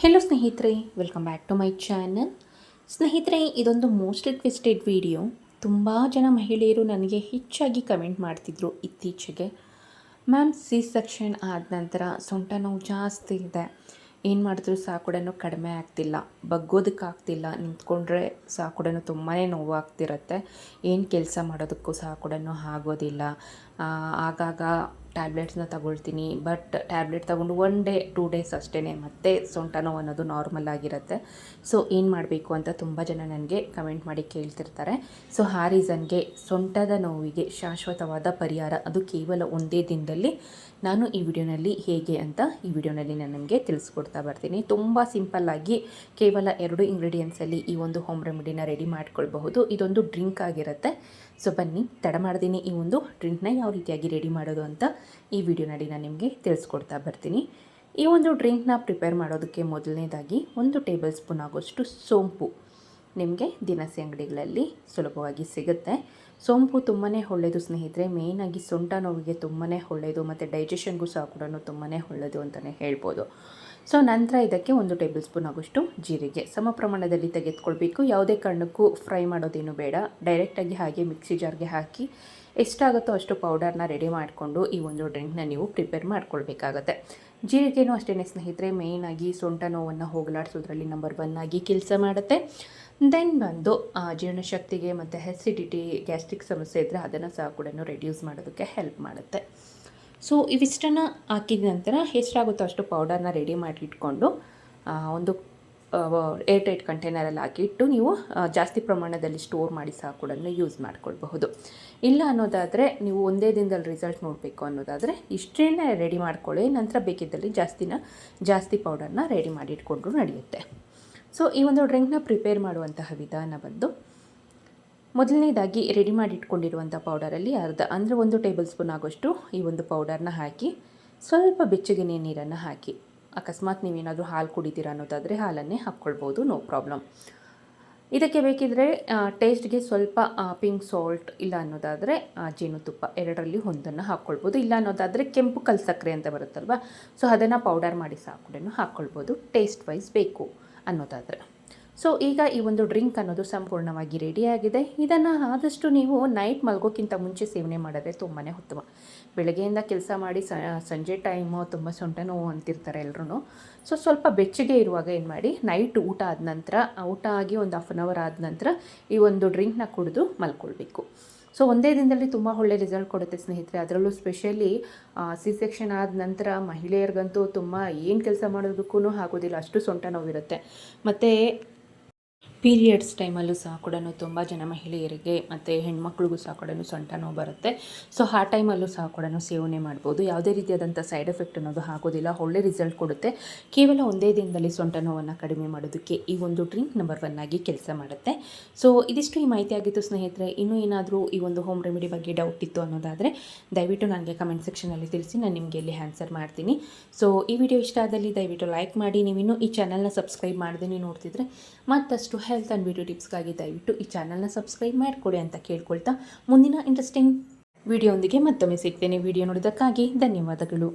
Hello ಸ್ನೇಹಿತರೆ, welcome back to my channel. ಸ್ನೇಹಿತರೆ, ಇದೊಂದು ಮೋಸ್ಟ್ ರಿಕ್ವೆಸ್ಟೆಡ್ ವಿಡಿಯೋ. ತುಂಬ ಜನ ಮಹಿಳೆಯರು ನನಗೆ ಹೆಚ್ಚಾಗಿ ಕಮೆಂಟ್ ಮಾಡ್ತಿದ್ರು ಇತ್ತೀಚೆಗೆ. ಮ್ಯಾಮ್, ಸಿ ಸೆಕ್ಷನ್ ಆದ ನಂತರ ಸೊಂಟ ನೋವು ಜಾಸ್ತಿ ಇದೆ, ಏನು ಮಾಡಿದ್ರೂ ಸಹ ಕೂಡ ಕಡಿಮೆ ಆಗ್ತಿಲ್ಲ, ಬಗ್ಗೋದಕ್ಕಾಗ್ತಿಲ್ಲ, ನಿಂತ್ಕೊಂಡ್ರೆ ಸಹ ಕೂಡ ತುಂಬಾ ನೋವಾಗ್ತಿರುತ್ತೆ, ಏನು ಕೆಲಸ ಮಾಡೋದಕ್ಕೂ ಸಹ ಕೂಡ ಆಗೋದಿಲ್ಲ, ಆಗಾಗ ಟ್ಯಾಬ್ಲೆಟ್ಸ್ನ ತಗೊಳ್ತೀನಿ, ಬಟ್ ಟ್ಯಾಬ್ಲೆಟ್ ತಗೊಂಡು 1 ಡೇ 2 ಡೇಸ್ ಅಷ್ಟೇ, ಮತ್ತೆ ಸೊಂಟ ನೋವು ಅನ್ನೋದು ನಾರ್ಮಲ್ ಆಗಿರುತ್ತೆ. ಸೊ ಏನು ಮಾಡಬೇಕು ಅಂತ ತುಂಬ ಜನ ನನಗೆ ಕಮೆಂಟ್ ಮಾಡಿ ಕೇಳ್ತಿರ್ತಾರೆ. ಸೊ ಆ ರೀಸನ್ಗೆ ಸೊಂಟದ ನೋವಿಗೆ ಶಾಶ್ವತವಾದ ಪರಿಹಾರ, ಅದು ಕೇವಲ ಒಂದೇ ದಿನದಲ್ಲಿ ನಾನು ಈ ವಿಡಿಯೋನಲ್ಲಿ ಹೇಗೆ ಅಂತ ಈ ವಿಡಿಯೋನಲ್ಲಿ ನಾನು ನಿಮಗೆ ತಿಳಿಸ್ಕೊಡ್ತಾ ಬರ್ತೀನಿ. ತುಂಬ ಸಿಂಪಲ್ಲಾಗಿ ಕೇವಲ 2 ಇಂಗ್ರೀಡಿಯೆಂಟ್ಸಲ್ಲಿ ಈ ಒಂದು ಹೋಮ್ ರೆಮಿಡಿನ ರೆಡಿ ಮಾಡ್ಕೊಳ್ಬಹುದು. ಇದೊಂದು ಡ್ರಿಂಕ್ ಆಗಿರುತ್ತೆ. ಸೊ ಬನ್ನಿ, ತಡ ಮಾಡ್ತೀನಿ ಈ ಒಂದು ಡ್ರಿಂಕ್ನ ಯಾವ ರೀತಿಯಾಗಿ ರೆಡಿ ಮಾಡೋದು ಅಂತ ಈ ವಿಡಿಯೋನಲ್ಲಿ ನಾನು ನಿಮಗೆ ತಿಳಿಸ್ಕೊಡ್ತಾ ಬರ್ತೀನಿ. ಈ ಒಂದು ಡ್ರಿಂಕ್ನ ಪ್ರಿಪೇರ್ ಮಾಡೋದಕ್ಕೆ ಮೊದಲನೇದಾಗಿ 1 ಟೇಬಲ್ ಸ್ಪೂನ್ ಆಗೋಷ್ಟು ಸೋಂಪು ನಿಮಗೆ ದಿನಸಿ ಅಂಗಡಿಗಳಲ್ಲಿ ಸುಲಭವಾಗಿ ಸಿಗುತ್ತೆ. ಸೋಂಪು ತುಂಬಾ ಒಳ್ಳೆಯದು ಸ್ನೇಹಿತರೆ, ಮೇಯ್ನಾಗಿ ಸೊಂಟ ನೋವಿಗೆ ತುಂಬಾ ಒಳ್ಳೆಯದು, ಮತ್ತು ಡೈಜೆಷನ್ಗೂ ಸಹ ಕೂಡ ತುಂಬಾ ಒಳ್ಳೆಯದು ಅಂತಲೇ ಹೇಳ್ಬೋದು. ಸೊ ನಂತರ ಇದಕ್ಕೆ 1 ಟೇಬಲ್ ಸ್ಪೂನ್ ಆಗೋಷ್ಟು ಜೀರಿಗೆ ಸಮ ಪ್ರಮಾಣದಲ್ಲಿ ತೆಗೆದುಕೊಳ್ಬೇಕು. ಯಾವುದೇ ಕಾರಣಕ್ಕೂ ಫ್ರೈ ಮಾಡೋದೇನು ಬೇಡ, ಡೈರೆಕ್ಟಾಗಿ ಹಾಗೆ ಮಿಕ್ಸಿ ಜಾರ್ಗೆ ಹಾಕಿ ಎಷ್ಟಾಗುತ್ತೋ ಅಷ್ಟು ಪೌಡರ್ನ ರೆಡಿ ಮಾಡಿಕೊಂಡು ಈ ಒಂದು ಡ್ರಿಂಕ್ನ ನೀವು ಪ್ರಿಪೇರ್ ಮಾಡ್ಕೊಳ್ಬೇಕಾಗತ್ತೆ. ಜೀರಿಗೆನೂ ಅಷ್ಟೇ ಸ್ನೇಹಿತರೆ, ಮೇಯ್ನಾಗಿ ಸೊಂಟ ನೋವನ್ನು ಹೋಗಲಾಡಿಸೋದ್ರಲ್ಲಿ ನಂಬರ್ 1 ಆಗಿ ಕೆಲಸ ಮಾಡುತ್ತೆ. ದೆನ್ ಬಂದು ಜೀರ್ಣಶಕ್ತಿಗೆ ಮತ್ತು ಅಸಿಡಿಟಿ, ಗ್ಯಾಸ್ಟ್ರಿಕ್ ಸಮಸ್ಯೆ ಇದ್ದರೆ ಅದನ್ನು ಸಹ ಕೂಡ ರೆಡ್ಯೂಸ್ ಮಾಡೋದಕ್ಕೆ ಹೆಲ್ಪ್ ಮಾಡುತ್ತೆ. ಸೊ ಇವಿಷ್ಟನ್ನು ಹಾಕಿದ ನಂತರ ಎಷ್ಟಾಗುತ್ತೋ ಅಷ್ಟು ಪೌಡರ್ನ ರೆಡಿ ಮಾಡಿಟ್ಕೊಂಡು ಒಂದು ಏರ್ ಟೈಟ್ ಕಂಟೈನರಲ್ಲಿ ಹಾಕಿಟ್ಟು ನೀವು ಜಾಸ್ತಿ ಪ್ರಮಾಣದಲ್ಲಿ ಸ್ಟೋರ್ ಮಾಡಿ ಸಹ ಕೂಡ ಯೂಸ್ ಮಾಡ್ಕೊಳ್ಬಹುದು. ಇಲ್ಲ ಅನ್ನೋದಾದರೆ, ನೀವು ಒಂದೇ ದಿನದಲ್ಲಿ ರಿಸಲ್ಟ್ ನೋಡಬೇಕು ಅನ್ನೋದಾದರೆ ಇಷ್ಟೇ ರೆಡಿ ಮಾಡ್ಕೊಳ್ಳಿ. ನಂತರ ಬೇಕಿದ್ದಲ್ಲಿ ಜಾಸ್ತಿ ಪೌಡರ್ನ ರೆಡಿ ಮಾಡಿ ಇಟ್ಕೊಂಡ್ರೂ ನಡೆಯುತ್ತೆ. ಸೊ ಈ ಒಂದು ಡ್ರಿಂಕ್ನ ಪ್ರಿಪೇರ್ ಮಾಡುವಂತಹ ವಿಧಾನ ಬಂದು, ಮೊದಲನೇದಾಗಿ ರೆಡಿ ಮಾಡಿ ಇಟ್ಕೊಂಡಿರುವಂಥ ಪೌಡರಲ್ಲಿ ಅಂದರೆ 1 ಟೇಬಲ್ ಸ್ಪೂನ್ ಆಗೋಷ್ಟು ಈ ಒಂದು ಪೌಡರ್ನ ಹಾಕಿ ಸ್ವಲ್ಪ ಬೆಚ್ಚಗೆ ನೀರನ್ನು ಹಾಕಿ, ಅಕಸ್ಮಾತ್ ನೀವೇನಾದರೂ ಹಾಲು ಕುಡಿತೀರ ಅನ್ನೋದಾದರೆ ಹಾಲನ್ನೇ ಹಾಕ್ಕೊಳ್ಬೋದು, ನೋ ಪ್ರಾಬ್ಲಮ್. ಇದಕ್ಕೆ ಬೇಕಿದ್ದರೆ ಟೇಸ್ಟ್ಗೆ ಸ್ವಲ್ಪ ಪಿಂಕ್ ಸಾಲ್ಟ್, ಇಲ್ಲ ಅನ್ನೋದಾದರೆ ಜೇನುತುಪ್ಪ, 2ರಲ್ಲಿ ಒಂದನ್ನು ಹಾಕ್ಕೊಳ್ಬೋದು. ಇಲ್ಲ ಅನ್ನೋದಾದರೆ ಕೆಂಪು ಕಲ್ ಸಕ್ಕರೆ ಅಂತ ಬರುತ್ತಲ್ವ, ಸೊ ಅದನ್ನು ಪೌಡರ್ ಮಾಡಿ ಸಹ ಕೂಡ ಹಾಕ್ಕೊಳ್ಬೋದು, ಟೇಸ್ಟ್ ವೈಸ್ ಬೇಕು ಅನ್ನೋದಾದರೆ. ಸೊ ಈಗ ಈ ಒಂದು ಡ್ರಿಂಕ್ ಅನ್ನೋದು ಸಂಪೂರ್ಣವಾಗಿ ರೆಡಿಯಾಗಿದೆ. ಇದನ್ನು ಆದಷ್ಟು ನೀವು ನೈಟ್ ಮಲ್ಗೋಕ್ಕಿಂತ ಮುಂಚೆ ಸೇವನೆ ಮಾಡಿದ್ರೆ ತುಂಬಾ ಉತ್ತಮ. ಬೆಳಗ್ಗೆಯಿಂದ ಕೆಲಸ ಮಾಡಿ ಸಂಜೆ ಟೈಮು ತುಂಬ ಸೊಂಟ ನೋವು ಅಂತಿರ್ತಾರೆ ಎಲ್ಲರೂ. ಸೊ ಸ್ವಲ್ಪ ಬೆಚ್ಚಗೆ ಇರುವಾಗ ಏನು ಮಾಡಿ, ನೈಟ್ ಊಟ ಆದ ನಂತರ, ಊಟ ಆಗಿ ಒಂದು 1/2 ಅವರ್ ಆದ ನಂತರ ಈ ಒಂದು ಡ್ರಿಂಕ್ನ ಕುಡಿದು ಮಲ್ಕೊಳ್ಬೇಕು. ಸೊ ಒಂದೇ ದಿನದಲ್ಲಿ ತುಂಬ ಒಳ್ಳೆ ರಿಸಲ್ಟ್ ಕೊಡುತ್ತೆ ಸ್ನೇಹಿತರೆ. ಅದರಲ್ಲೂ ಸ್ಪೆಷಲಿ ಸಿ ಸೆಕ್ಷನ್ ಆದ ನಂತರ ಮಹಿಳೆಯರಿಗಂತೂ ತುಂಬ ಏನು ಕೆಲಸ ಮಾಡೋದಕ್ಕೂ ಆಗೋದಿಲ್ಲ, ಅಷ್ಟು ಸೊಂಟ ನೋವಿರುತ್ತೆ. ಮತ್ತು ಪೀರಿಯಡ್ಸ್ ಟೈಮಲ್ಲೂ ಸಹ ಕೂಡ ತುಂಬ ಜನ ಮಹಿಳೆಯರಿಗೆ ಮತ್ತು ಹೆಣ್ಮಕ್ಳಿಗೂ ಸಹ ಕೂಡ ಸೊಂಟ ನೋವು ಬರುತ್ತೆ. ಸೊ ಆ ಟೈಮಲ್ಲೂ ಸಹ ಕೂಡ ಸೇವನೆ ಮಾಡ್ಬೋದು. ಯಾವುದೇ ರೀತಿಯಾದಂಥ ಸೈಡ್ ಎಫೆಕ್ಟ್ ಅನ್ನೋದು ಆಗೋದಿಲ್ಲ, ಒಳ್ಳೆ ರಿಸಲ್ಟ್ ಕೊಡುತ್ತೆ. ಕೇವಲ ಒಂದೇ ದಿನದಲ್ಲಿ ಸೊಂಟ ನೋವನ್ನು ಕಡಿಮೆ ಮಾಡೋದಕ್ಕೆ ಈ ಒಂದು ಡ್ರಿಂಕ್ ನಂಬರ್ 1 ಆಗಿ ಕೆಲಸ ಮಾಡುತ್ತೆ. ಸೊ ಇದಿಷ್ಟು ಈ ಮಾಹಿತಿ ಆಗಿತ್ತು ಸ್ನೇಹಿತರೆ. ಇನ್ನೂ ಏನಾದರೂ ಈ ಒಂದು ಹೋಮ್ ರೆಮಿಡಿ ಬಗ್ಗೆ ಡೌಟ್ ಇತ್ತು ಅನ್ನೋದಾದರೆ ದಯವಿಟ್ಟು ನನಗೆ ಕಮೆಂಟ್ ಸೆಕ್ಷನಲ್ಲಿ ತಿಳಿಸಿ, ನಾನು ನಿಮಗೆ ಇಲ್ಲಿ ಆನ್ಸರ್ ಮಾಡ್ತೀನಿ. ಸೊ ಈ ವಿಡಿಯೋ ಇಷ್ಟ ಆದಲ್ಲಿ ದಯವಿಟ್ಟು ಲೈಕ್ ಮಾಡಿ. ನೀವಿನ್ನೂ ಈ ಚಾನಲ್ನ ಸಬ್ಸ್ಕ್ರೈಬ್ ಮಾಡ್ದೇ ನೋಡ್ತಿದ್ರೆ ಮತ್ತಷ್ಟು ಹೆಲ್ತ್ ಆ್ಯಂಡ್ ಬ್ಯೂಟಿ ಟಿಪ್ಸ್ಗಾಗಿ ದಯವಿಟ್ಟು ಈ ಚಾನಲ್ನ ಸಬ್ಸ್ಕ್ರೈಬ್ ಮಾಡಿಕೊಡಿ ಅಂತ ಕೇಳ್ಕೊಳ್ತಾ, ಮುಂದಿನ ಇಂಟ್ರೆಸ್ಟಿಂಗ್ ವಿಡಿಯೋಂದಿಗೆ ಮತ್ತೊಮ್ಮೆ ಸಿಗ್ತೇನೆ. ವಿಡಿಯೋ ನೋಡಿದ್ದಕ್ಕಾಗಿ ಧನ್ಯವಾದಗಳು.